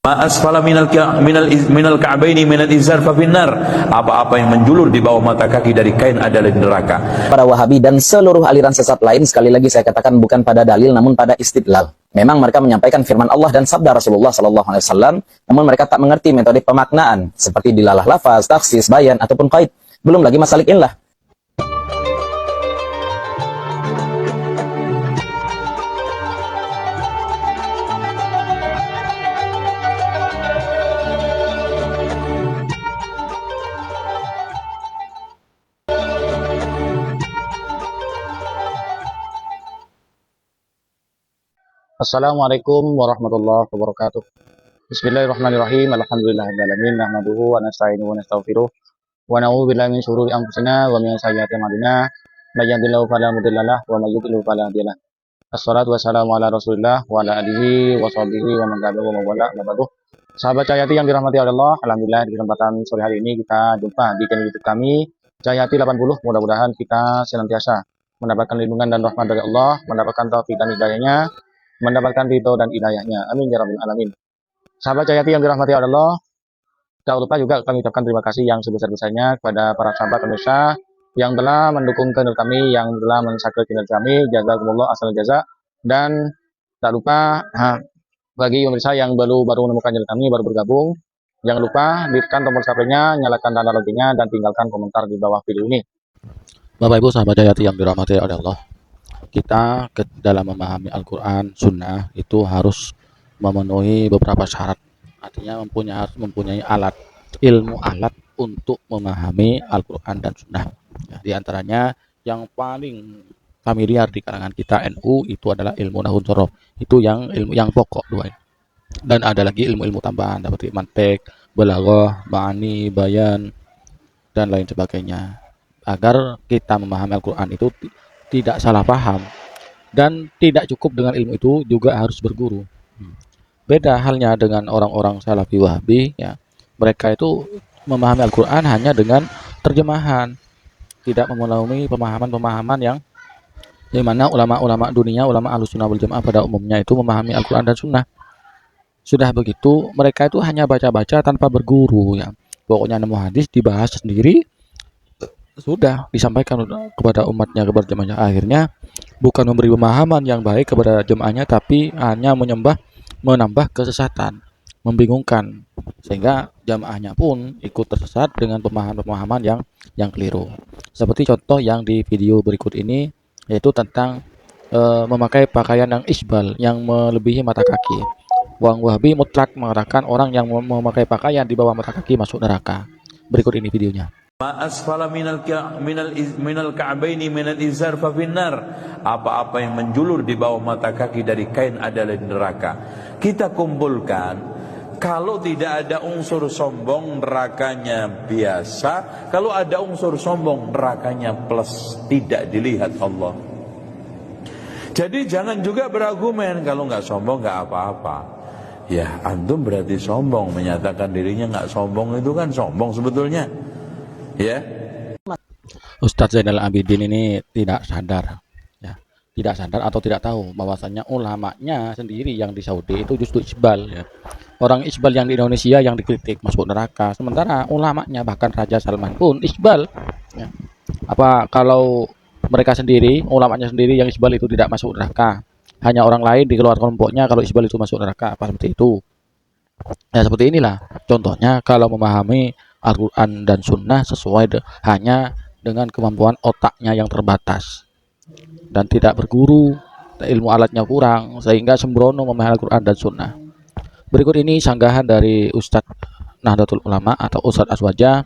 Ma asfala minal ka'baini minal izar fa finnar. Apa-apa yang menjulur di bawah mata kaki dari kain adalah di neraka. Para Wahabi dan seluruh aliran sesat lain, sekali lagi saya katakan, bukan pada dalil namun pada istidlal. Memang mereka menyampaikan firman Allah dan sabda Rasulullah SAW, namun mereka tak mengerti metode pemaknaan seperti dilalah lafaz, taksis, bayan ataupun qaid. Belum lagi masalik illah. Assalamualaikum warahmatullahi wabarakatuh. Bismillahirrahmanirrahim. Alhamdulillahirrahmanirrahim. Nahmaduhu wa nasta'inuhu wa nastaghfiruh. Wa na'udzu billahi min syururi anfusina wa min sayyiati a'malina. May yahdihillahu fala mudilla lahu wa may yudlil fala hadiya lahu. Assalatu wassalamu ala Rasulillah wa ala alihi wa sahbihi wa man tabi'ahu wa man wala. Sahabat Cahyati yang dirahmati Allah, alhamdulillah di kesempatan sore hari ini kita jumpa di channel YouTube kami Cahyati 80. Mudah-mudahan kita senantiasa mendapatkan lindungan dan rahmat dari Allah, mendapatkan taufik dan hidayahnya, mendapatkan ridho dan hidayahnya. Amin ya rabbal alamin. Sahabat Cahyati yang dirahmati Allah, tak lupa juga kami ucapkan terima kasih yang sebesar-besarnya kepada para sahabat pemirsa yang telah mendukung channel kami, yang telah men-subscribe channel kami. Jazakumullah asal jaza. Dan tak lupa bagi pemirsa yang baru menemukan channel kami, baru bergabung, jangan lupa tekan tombol subscribe-nya, nyalakan tanda loncengnya, dan tinggalkan komentar di bawah video ini. Bapak Ibu sahabat Cahyati yang dirahmati oleh Allah, kita dalam memahami Al-Quran, Sunnah itu harus memenuhi beberapa syarat. Artinya harus mempunyai ilmu alat untuk memahami Al-Quran dan Sunnah. Ya, di antaranya yang paling familiar di kalangan kita NU itu adalah ilmu nahwu shorof. Itu ilmu yang pokok dua. Dan ada lagi ilmu-ilmu tambahan seperti mantek, balaghah, ma'ani, bayan, dan lain sebagainya. Agar kita memahami Al-Quran itu tidak salah paham, dan tidak cukup dengan ilmu itu, juga harus berguru. Beda halnya dengan orang-orang Salafi Wahabi, ya. Mereka itu memahami Al-Quran hanya dengan terjemahan, tidak memenuhi pemahaman-pemahaman yang dimana ulama-ulama dunia, ulama Ahlussunnah wal Jamaah pada umumnya itu memahami Al-Quran dan Sunnah. Sudah begitu, mereka itu hanya baca-baca tanpa berguru, ya. Pokoknya nemu hadis dibahas sendiri, sudah disampaikan kepada umatnya, kepada jemaahnya. Akhirnya bukan memberi pemahaman yang baik kepada jemaahnya, tapi hanya menambah kesesatan, membingungkan, sehingga jemaahnya pun ikut tersesat dengan pemahaman-pemahaman yang keliru. Seperti contoh yang di video berikut ini, yaitu tentang memakai pakaian yang isbal, yang melebihi mata kaki. Wang Wahabi mutlak mengatakan orang yang memakai pakaian di bawah mata kaki masuk neraka. Berikut ini videonya. Ma asfala minal ka'baini minal izar fa finnar. Apa-apa yang menjulur di bawah mata kaki dari kain adalah di neraka. Kita kumpulkan, kalau tidak ada unsur sombong, nerakanya biasa. Kalau ada unsur sombong, nerakanya plus, tidak dilihat Allah. Jadi jangan juga berargumen kalau nggak sombong nggak apa-apa. Ya, antum berarti sombong, menyatakan dirinya nggak sombong itu kan sombong sebetulnya. Ya. Ustadz Zainal Abidin ini tidak sadar, ya, tidak sadar atau tidak tahu bahwasanya ulamanya sendiri yang di Saudi itu justru isbal, ya. Orang isbal yang di Indonesia yang dikritik masuk neraka, sementara ulamanya bahkan Raja Salman pun isbal, ya. Apa kalau mereka sendiri, ulamanya sendiri yang isbal itu tidak masuk neraka, hanya orang lain di luar kelompoknya kalau isbal itu masuk neraka, apa seperti itu? Ya seperti inilah contohnya kalau memahami Al-Quran dan Sunnah sesuai hanya dengan kemampuan otaknya yang terbatas dan tidak berguru, ilmu alatnya kurang, sehingga sembrono memahami Al-Quran dan Sunnah. Berikut ini sanggahan dari Ustadz Nahdlatul Ulama atau Ustadz Aswaja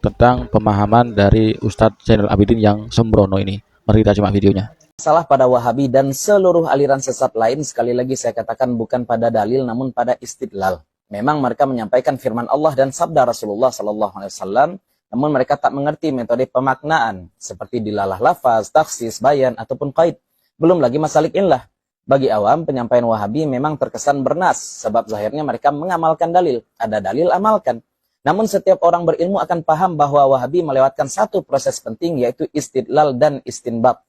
tentang pemahaman dari Ustadz Zainal Abidin yang sembrono ini. Mari kita simak videonya. Salah pada Wahabi dan seluruh aliran sesat lain, sekali lagi saya katakan, bukan pada dalil namun pada istidlal. Memang mereka menyampaikan firman Allah dan sabda Rasulullah SAW, namun mereka tak mengerti metode pemaknaan seperti dilalah lafaz, taksis, bayan ataupun qaid. Belum lagi masalik illah. Bagi awam, penyampaian Wahabi memang terkesan bernas, sebab zahirnya mereka mengamalkan dalil. Ada dalil, amalkan. Namun setiap orang berilmu akan paham bahwa Wahabi melewatkan satu proses penting, yaitu istidlal dan istinbat.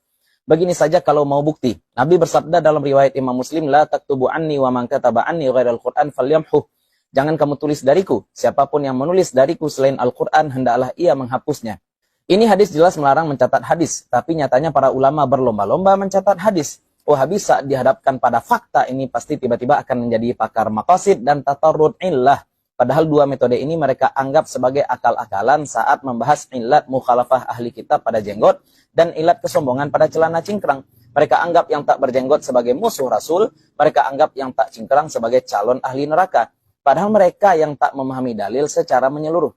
Begini saja kalau mau bukti. Nabi bersabda dalam riwayat Imam Muslim, la taktubu anni wa man kataba anni ghairal Qur'an falyamhu. Jangan kamu tulis dariku. Siapapun yang menulis dariku selain Al-Quran, hendaklah ia menghapusnya. Ini hadis jelas melarang mencatat hadis. Tapi nyatanya para ulama berlomba-lomba mencatat hadis. Wahabi saat dihadapkan pada fakta ini pasti tiba-tiba akan menjadi pakar maqasid dan tatarrud illah. Padahal dua metode ini mereka anggap sebagai akal-akalan saat membahas ilat mukhalafah ahli kitab pada jenggot dan ilat kesombongan pada celana cingkrang. Mereka anggap yang tak berjenggot sebagai musuh Rasul, mereka anggap yang tak cingkrang sebagai calon ahli neraka. Padahal mereka yang tak memahami dalil secara menyeluruh.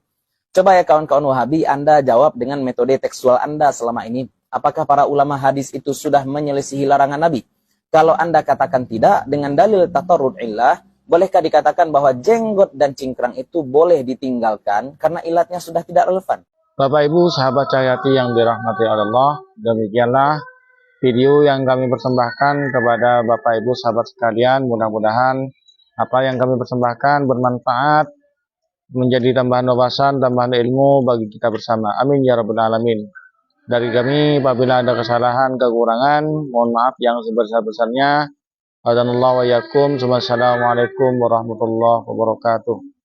Coba ya kawan-kawan Wahabi, Anda jawab dengan metode tekstual Anda selama ini. Apakah para ulama hadis itu sudah menyelisihi larangan Nabi? Kalau Anda katakan tidak, dengan dalil tatarrud illah, bolehkah dikatakan bahwa jenggot dan cingkrang itu boleh ditinggalkan karena ilatnya sudah tidak relevan? Bapak Ibu sahabat Cahyati yang dirahmati Allah, demikianlah video yang kami persembahkan kepada Bapak Ibu sahabat sekalian. Mudah-mudahan apa yang kami persembahkan bermanfaat, menjadi tambahan wawasan, tambahan ilmu bagi kita bersama. Amin ya rabbal alamin. Dari kami apabila ada kesalahan, kekurangan, mohon maaf yang sebesar-besarnya. Wassalamualaikum warahmatullahi wabarakatuh.